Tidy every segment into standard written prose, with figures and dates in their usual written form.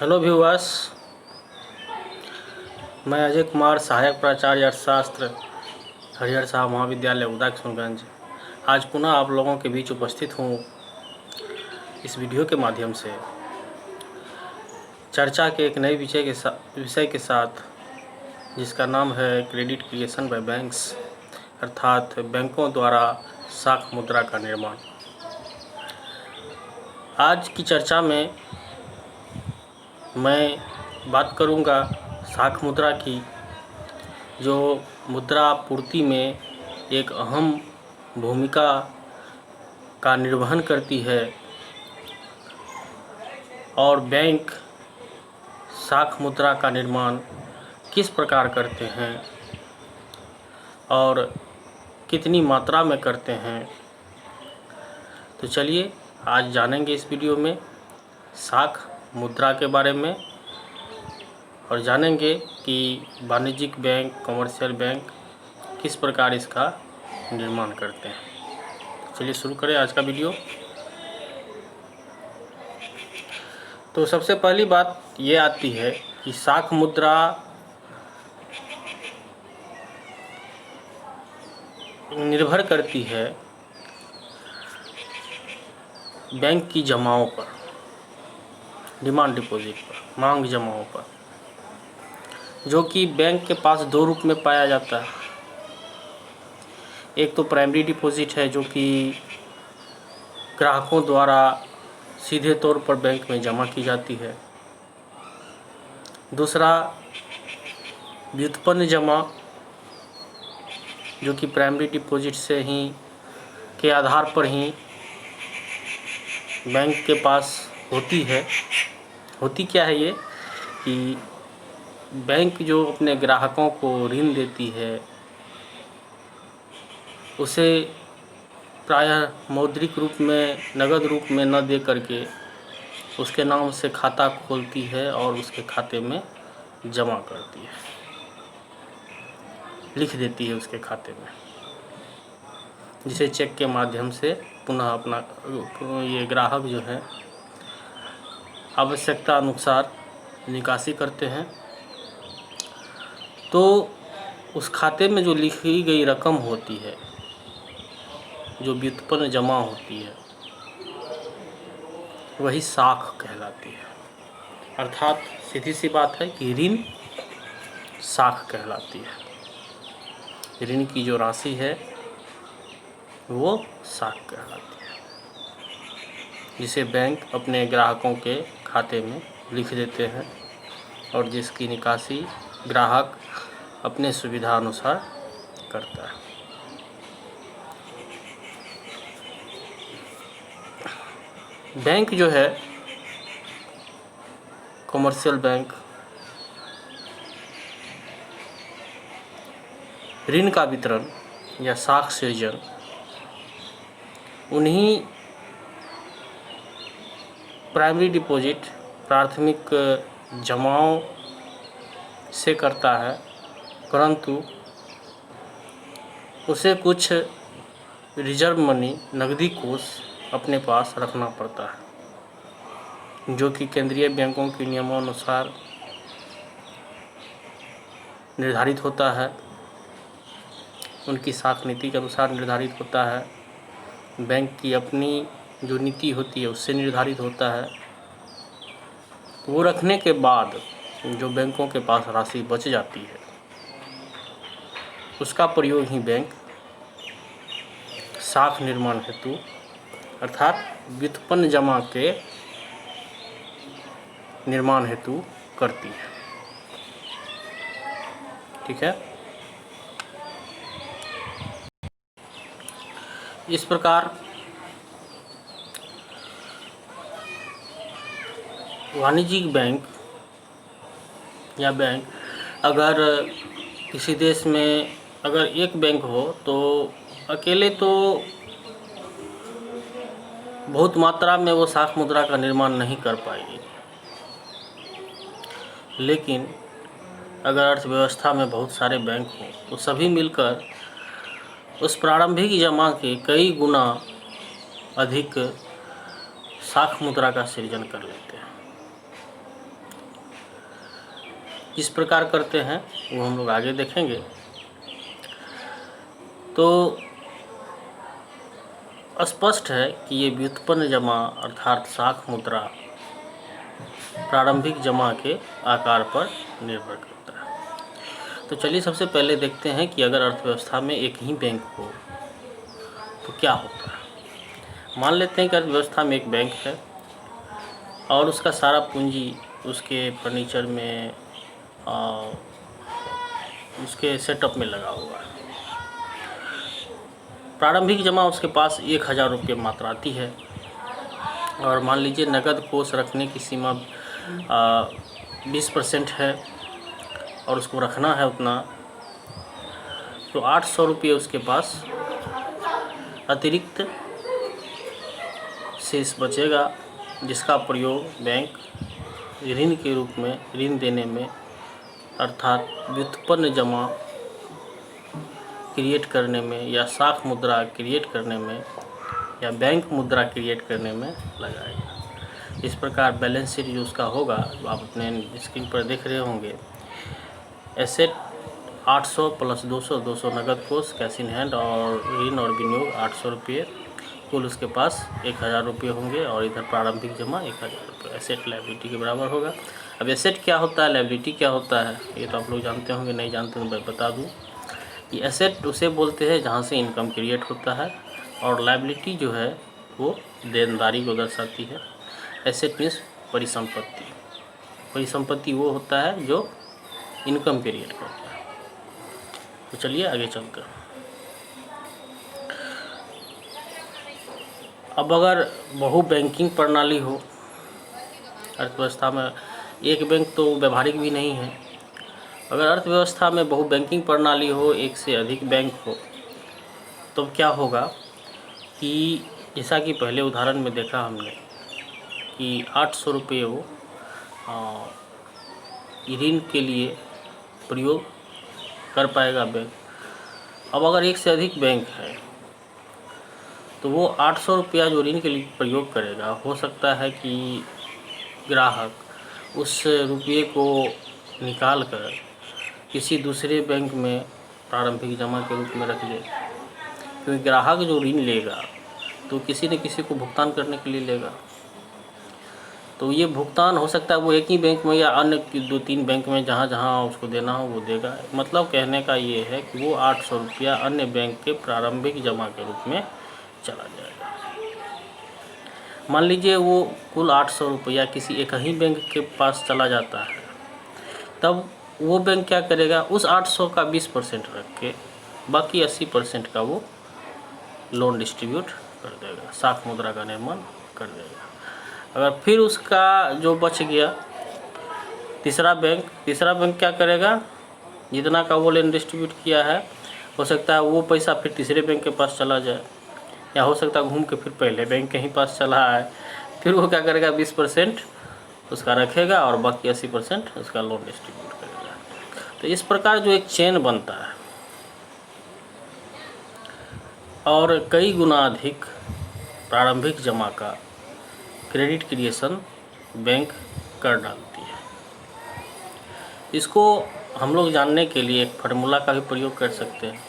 Hello viewers, मैं अजय कुमार, सहायक प्राचार्य अर्थशास्त्र, हरिहर साहब महाविद्यालय उदा किशनगंज। आज पुनः आप लोगों के बीच उपस्थित हूँ इस वीडियो के माध्यम से चर्चा के एक नए विषय के साथ, जिसका नाम है क्रेडिट क्रिएशन बाय बैंक्स, अर्थात बैंकों द्वारा साख मुद्रा का निर्माण। आज की चर्चा में मैं बात करूंगा साख मुद्रा की, जो मुद्रा पूर्ति में एक अहम भूमिका का निर्वहन करती है और बैंक साख मुद्रा का निर्माण किस प्रकार करते हैं और कितनी मात्रा में करते हैं। तो चलिए आज जानेंगे इस वीडियो में साख मुद्रा के बारे में और जानेंगे कि वाणिज्यिक बैंक, कमर्शियल बैंक किस प्रकार इसका निर्माण करते हैं। चलिए शुरू करें आज का वीडियो। तो सबसे पहली बात ये आती है कि साख मुद्रा निर्भर करती है बैंक की जमाओं पर, डिमांड डिपॉजिट पर, मांग जमाओं पर, जो कि बैंक के पास दो रूप में पाया जाता है। एक तो प्राइमरी डिपॉजिट है, जो कि ग्राहकों द्वारा सीधे तौर पर बैंक में जमा की जाती है। दूसरा व्युत्पन्न जमा, जो कि प्राइमरी डिपॉजिट से ही के आधार पर ही बैंक के पास होती है। होती क्या है ये कि बैंक जो अपने ग्राहकों को ऋण देती है, उसे प्रायः मौद्रिक रूप में, नगद रूप में न दे करके उसके नाम से खाता खोलती है और उसके खाते में जमा करती है, लिख देती है उसके खाते में, जिसे चेक के माध्यम से पुनः अपना ये ग्राहक जो है आवश्यकता अनुसार निकासी करते हैं। तो उस खाते में जो लिखी गई रकम होती है, जो व्युत्पन्न जमा होती है, वही साख कहलाती है। अर्थात सीधी सी बात है कि ऋण साख कहलाती है। ऋण की जो राशि है वो साख कहलाती है, जिसे बैंक अपने ग्राहकों के खाते में लिख देते हैं और जिसकी निकासी ग्राहक अपने सुविधा अनुसार करता है। बैंक जो है, कमर्शियल बैंक, ऋण का वितरण या साख सृजन उन्हीं प्राइमरी डिपॉजिट, प्राथमिक जमाओं से करता है, परंतु उसे कुछ रिजर्व मनी, नकदी कोष अपने पास रखना पड़ता है, जो कि केंद्रीय बैंकों के नियमानुसार निर्धारित होता है, उनकी साख नीति के अनुसार निर्धारित होता है। बैंक की अपनी जो नीति होती है उससे निर्धारित होता है। वो रखने के बाद जो बैंकों के पास राशि बच जाती है, उसका प्रयोग ही बैंक साख निर्माण हेतु, अर्थात व्युत्पन्न जमा के निर्माण हेतु करती है। ठीक है। इस प्रकार वाणिज्यिक बैंक या बैंक, अगर किसी देश में अगर एक बैंक हो तो अकेले तो बहुत मात्रा में वो साख मुद्रा का निर्माण नहीं कर पाएगी, लेकिन अगर अर्थव्यवस्था में बहुत सारे बैंक हों तो सभी मिलकर उस प्रारंभिक जमा के कई गुना अधिक साख मुद्रा का सृजन कर लेते हैं। किस प्रकार करते हैं वो हम लोग आगे देखेंगे। तो स्पष्ट है कि ये व्युत्पन्न जमा अर्थात शाख मुद्रा प्रारंभिक जमा के आकार पर निर्भर करता है। तो चलिए सबसे पहले देखते हैं कि अगर अर्थव्यवस्था में एक ही बैंक हो तो क्या होता है। मान लेते हैं कि अर्थव्यवस्था में एक बैंक है और उसका सारा पूंजी उसके फर्नीचर में उसके सेटअप में लगा हुआ है। प्रारंभिक जमा उसके पास 1000 रुपये मात्रा आती है और मान लीजिए नकद कोष रखने की सीमा 20% है और उसको रखना है उतना, तो 800 रुपये उसके पास अतिरिक्त शेष बचेगा, जिसका प्रयोग बैंक ऋण के रूप में ऋण देने में अर्थात व्युत्पन्न जमा क्रिएट करने में या शाख मुद्रा क्रिएट करने में या बैंक मुद्रा क्रिएट करने में लगाएगा। इस प्रकार बैलेंस शीट जो उसका होगा, जो आप अपने स्क्रीन पर देख रहे होंगे, एसेट 800 प्लस 200 नगद कोष कैश इन हैंड और ऋण और विनियोग 800 रुपये, कुल उसके पास 1000 रुपये होंगे और इधर प्रारंभिक जमा 1000 रुपये। एसेट लायबिलिटी के बराबर होगा। अब एसेट क्या होता है, लायबिलिटी क्या होता है, ये तो आप लोग जानते होंगे, नहीं जानते तो मैं बता दूँ कि एसेट उसे बोलते हैं जहाँ से इनकम क्रिएट होता है और लायबिलिटी जो है वो देनदारी को दर्शाती है। एसेट मीन्स परिसंपत्ति, परिसंपत्ति वो होता है जो इनकम क्रिएट करता है। तो चलिए आगे चलकर, अब अगर बहु बैंकिंग प्रणाली हो अर्थव्यवस्था में, एक बैंक तो व्यवहारिक भी नहीं है, अगर अर्थव्यवस्था में बहु बैंकिंग प्रणाली हो, एक से अधिक बैंक हो, तो क्या होगा कि जैसा कि पहले उदाहरण में देखा हमने कि 800 रुपये वो ऋण के लिए प्रयोग कर पाएगा बैंक। अब अगर एक से अधिक बैंक है तो वो 800 रुपया जो ऋण के लिए प्रयोग करेगा, हो सकता है कि ग्राहक उस रुपये को निकाल कर किसी दूसरे बैंक में प्रारंभिक जमा के रूप में रख ले, क्योंकि ग्राहक जो ऋण लेगा तो किसी न किसी को भुगतान करने के लिए लेगा। तो ये भुगतान हो सकता है वो एक ही बैंक में या अन्य 2-3 बैंक में जहाँ जहाँ उसको देना हो वो देगा। मतलब कहने का ये है कि वो 800 रुपया अन्य बैंक के प्रारंभिक जमा के रूप में चला जाएगा। मान लीजिए वो कुल 800 रुपया किसी एक ही बैंक के पास चला जाता है, तब वो बैंक क्या करेगा, उस 800 का 20% रख के बाकी 80% का वो लोन डिस्ट्रीब्यूट कर देगा, शाख मुद्रा का निर्माण कर देगा। अगर फिर उसका जो बच गया तीसरा बैंक क्या करेगा, जितना का वो लोन डिस्ट्रीब्यूट किया है, हो सकता है वो पैसा फिर तीसरे बैंक के पास चला जाए, या हो सकता है घूम के फिर पहले बैंक के ही पास चला आए, फिर वो क्या करेगा 20% उसका रखेगा और बाकी 80% उसका लोन डिस्ट्रीब्यूट करेगा। तो इस प्रकार जो एक चेन बनता है और कई गुना अधिक प्रारंभिक जमा का क्रेडिट क्रिएशन बैंक कर डालती है। इसको हम लोग जानने के लिए एक फार्मूला का भी प्रयोग कर सकते हैं,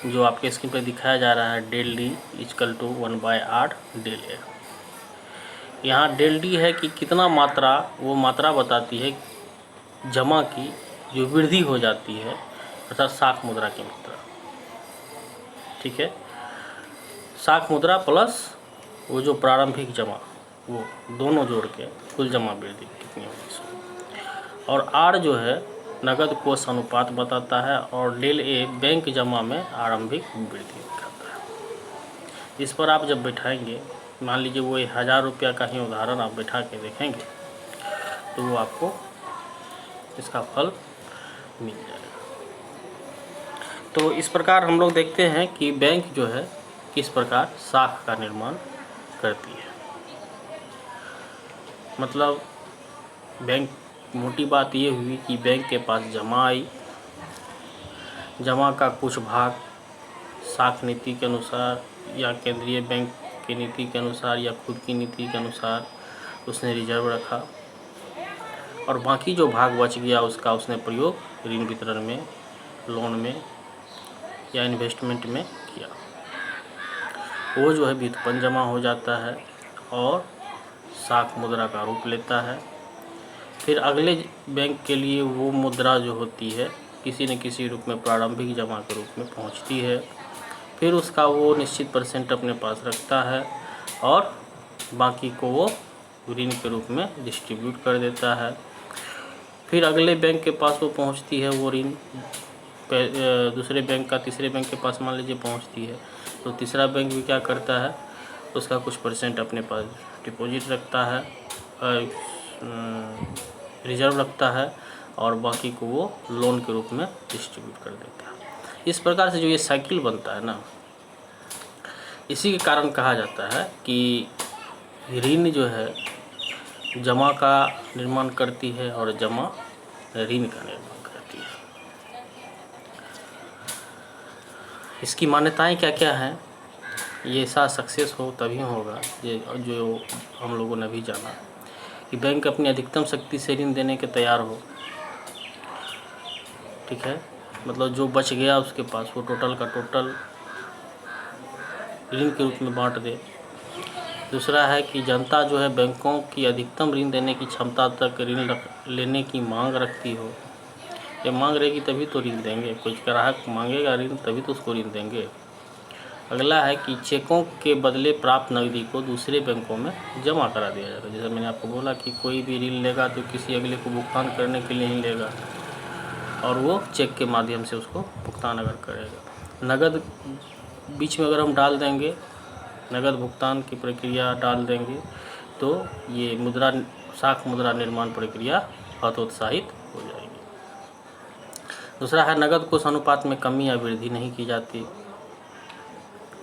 जो आपके स्क्रीन पर दिखाया जा रहा है, del D equal to 1/8 del A. यहाँ डेल डी है कि कितना मात्रा, वो मात्रा बताती है जमा की जो वृद्धि हो जाती है, अर्थात शाख मुद्रा की मात्रा। ठीक है, शाख मुद्रा प्लस वो जो प्रारंभिक जमा, वो दोनों जोड़ के कुल जमा वृद्धि कितनी होगी। और आर जो है नगद कोष अनुपात बताता है और डेल ए बैंक जमा में आरंभिक वृद्धि दिखाता है। इस पर आप जब बैठाएंगे, मान लीजिए वो 1000 रुपया का ही उदाहरण आप बैठा के देखेंगे तो वो आपको इसका फल मिल जाएगा। तो इस प्रकार हम लोग देखते हैं कि बैंक जो है किस प्रकार शाख का निर्माण करती है। मतलब बैंक, मोटी बात ये हुई कि बैंक के पास जमा आई, जमा का कुछ भाग शाख नीति के अनुसार या केंद्रीय बैंक की नीति के अनुसार या खुद की नीति के अनुसार उसने रिजर्व रखा और बाकी जो भाग बच गया उसका उसने प्रयोग ऋण वितरण में, लोन में या इन्वेस्टमेंट में किया। वो जो है व्युत्पन्न जमा हो जाता है और साख मुद्रा का रूप लेता है। फिर अगले बैंक के लिए वो मुद्रा जो होती है किसी न किसी रूप में प्रारंभिक जमा के रूप में पहुंचती है। फिर उसका वो निश्चित परसेंट अपने पास रखता है और बाकी को वो ऋण के रूप में डिस्ट्रीब्यूट कर देता है। फिर अगले बैंक के पास वो पहुंचती है वो ऋण, दूसरे बैंक का तीसरे बैंक के पास मान लीजिए पहुंचती है, तो तीसरा बैंक भी क्या करता है, उसका कुछ परसेंट अपने पास डिपॉजिट रखता है, रिजर्व रखता है और बाकी को वो लोन के रूप में डिस्ट्रीब्यूट कर देता है। इस प्रकार से जो ये साइकिल बनता है ना, इसी के कारण कहा जाता है कि ऋण जो है जमा का निर्माण करती है और जमा ऋण का निर्माण करती है। इसकी मान्यताएं क्या क्या हैं, ये ऐसा सक्सेस हो तभी होगा ये जो हम लोगों ने भी जाना कि बैंक अपनी अधिकतम शक्ति से ऋण देने के तैयार हो। ठीक है, मतलब जो बच गया उसके पास वो टोटल का टोटल ऋण के रूप में बांट दे। दूसरा है कि जनता जो है बैंकों की अधिकतम ऋण देने की क्षमता तक ऋण लेने की मांग रखती हो। ये मांग रहेगी तभी तो ऋण देंगे, कोई ग्राहक मांगेगा ऋण तभी तो उसको ऋण देंगे। अगला है कि चेकों के बदले प्राप्त नकदी को दूसरे बैंकों में जमा करा दिया जाता है। जैसे मैंने आपको बोला कि कोई भी ऋण लेगा तो किसी अगले को भुगतान करने के लिए ही लेगा और वो चेक के माध्यम से उसको भुगतान अगर करेगा। नगद बीच में अगर हम डाल देंगे, नगद भुगतान की प्रक्रिया डाल देंगे तो ये मुद्रा साख मुद्रा निर्माण प्रक्रिया हतोत्साहित हो जाएगी। दूसरा है नगद कोष अनुपात में कमी या वृद्धि नहीं की जाती।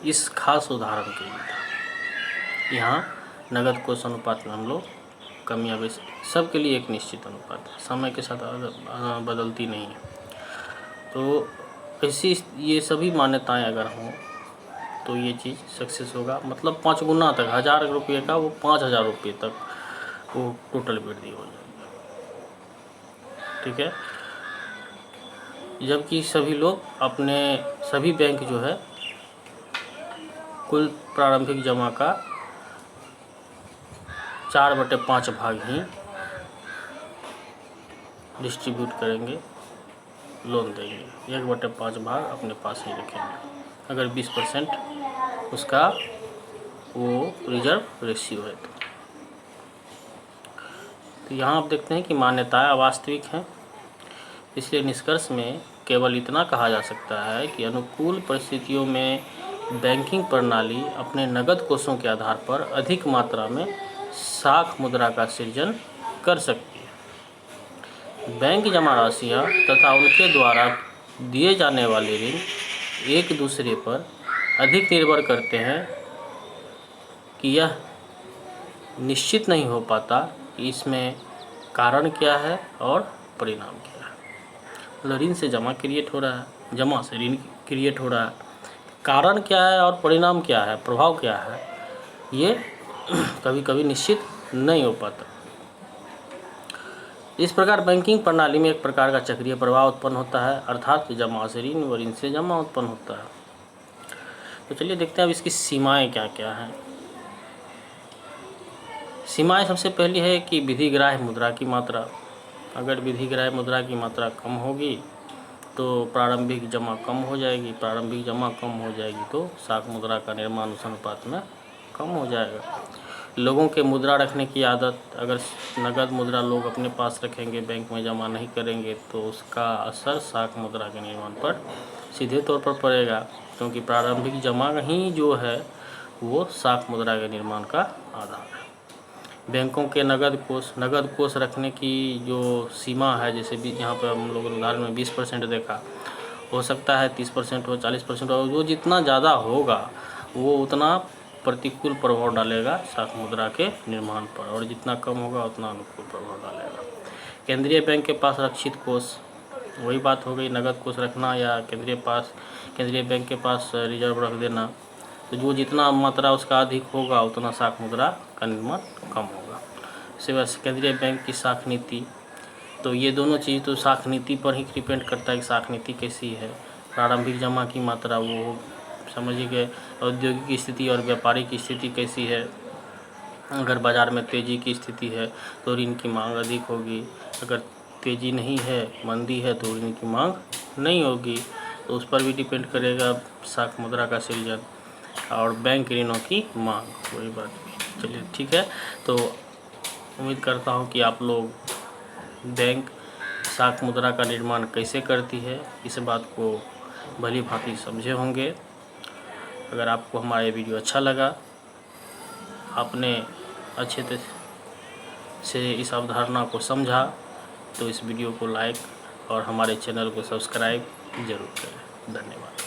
इस खास उदाहरण के लिए यहाँ नगद कोष अनुपात में हम लोग कमी या वृद्धि, सबके लिए एक निश्चित अनुपात है, समय के साथ बदलती नहीं है। तो ऐसी ये सभी मान्यताएं अगर हों तो ये चीज़ सक्सेस होगा। मतलब 5 गुना तक, 1000 रुपये का वो 5000 रुपये तक वो टोटल वृद्धि हो जाएगी। ठीक है, जबकि सभी लोग अपने सभी बैंक जो है कुल प्रारंभिक जमा का 4/5 भाग ही डिस्ट्रीब्यूट करेंगे, लोन देंगे, 1/5 भाग अपने पास ही रखेंगे अगर 20% उसका वो रिजर्व रेशियो है। तो यहाँ आप देखते हैं कि मान्यताएं अवास्तविक हैं। इसलिए निष्कर्ष में केवल इतना कहा जा सकता है कि अनुकूल परिस्थितियों में बैंकिंग प्रणाली अपने नगद कोषों के आधार पर अधिक मात्रा में साख मुद्रा का सृजन कर सकती है। बैंक जमा राशियाँ तथा उनके द्वारा दिए जाने वाले ऋण एक दूसरे पर अधिक निर्भर करते हैं कि यह निश्चित नहीं हो पाता कि इसमें कारण क्या है और परिणाम क्या है। मतलब ऋण से जमा क्रिएट हो रहा है, जमा से ऋण क्रिएट हो रहा है, कारण क्या है और परिणाम क्या है, प्रभाव क्या है, ये कभी कभी निश्चित नहीं हो पाता। इस प्रकार बैंकिंग प्रणाली में एक प्रकार का चक्रीय प्रवाह उत्पन्न होता है, अर्थात जमा से ऋण व ऋण से जमा उत्पन्न होता है। तो चलिए देखते हैं अब इसकी सीमाएं क्या क्या हैं। सीमाएं सबसे पहली है कि विधिग्राह्य मुद्रा की मात्रा। अगर विधिग्राह्य मुद्रा की मात्रा कम होगी तो प्रारंभिक जमा कम हो जाएगी, प्रारंभिक जमा कम हो जाएगी तो साख मुद्रा का निर्माण उस अनुपात में कम हो जाएगा। लोगों के मुद्रा रखने की आदत, अगर नगद मुद्रा लोग अपने पास रखेंगे, बैंक में जमा नहीं करेंगे तो उसका असर साख मुद्रा के निर्माण पर सीधे तौर पर पड़ेगा, क्योंकि प्रारंभिक जमा ही जो है वो साख मुद्रा के निर्माण का आधार है। बैंकों के नगद कोष रखने की जो सीमा है, जैसे भी यहाँ पर हम लोगों ने उदाहरण में 20% देखा, हो सकता है 30% हो, 40% हो, वो जितना ज़्यादा होगा वो उतना प्रतिकूल प्रभाव डालेगा साख मुद्रा के निर्माण पर, और जितना कम होगा उतना अनुकूल प्रभाव डालेगा। केंद्रीय बैंक के पास रक्षित कोष, वही बात हो गई, नगद कोष रखना या केंद्रीय बैंक के पास रिजर्व रख देना, तो जो जितना मात्रा उसका अधिक होगा उतना साख मुद्रा का निर्माण कम होगा। इसी वजह से केंद्रीय बैंक की साख नीति तो ये दोनों चीज़ तो साख नीति पर ही डिपेंड करता है कि साख नीति कैसी है। प्रारंभिक जमा की मात्रा वो समझ गए, औद्योगिक स्थिति और व्यापारिक स्थिति कैसी है। अगर बाज़ार में तेज़ी की स्थिति है तो ऋण की मांग अधिक होगी, अगर तेज़ी नहीं है, मंदी है, तो ऋण की मांग नहीं होगी। तो उस पर भी डिपेंड करेगा साख मुद्रा का सृजन और बैंक ऋणों की मांग, वही बात भी। चलिए ठीक है, तो उम्मीद करता हूँ कि आप लोग बैंक साख मुद्रा का निर्माण कैसे करती है इस बात को भली भांति समझे होंगे। अगर आपको हमारा ये वीडियो अच्छा लगा, आपने अच्छे से इस अवधारणा को समझा, तो इस वीडियो को लाइक और हमारे चैनल को सब्सक्राइब ज़रूर करें। धन्यवाद।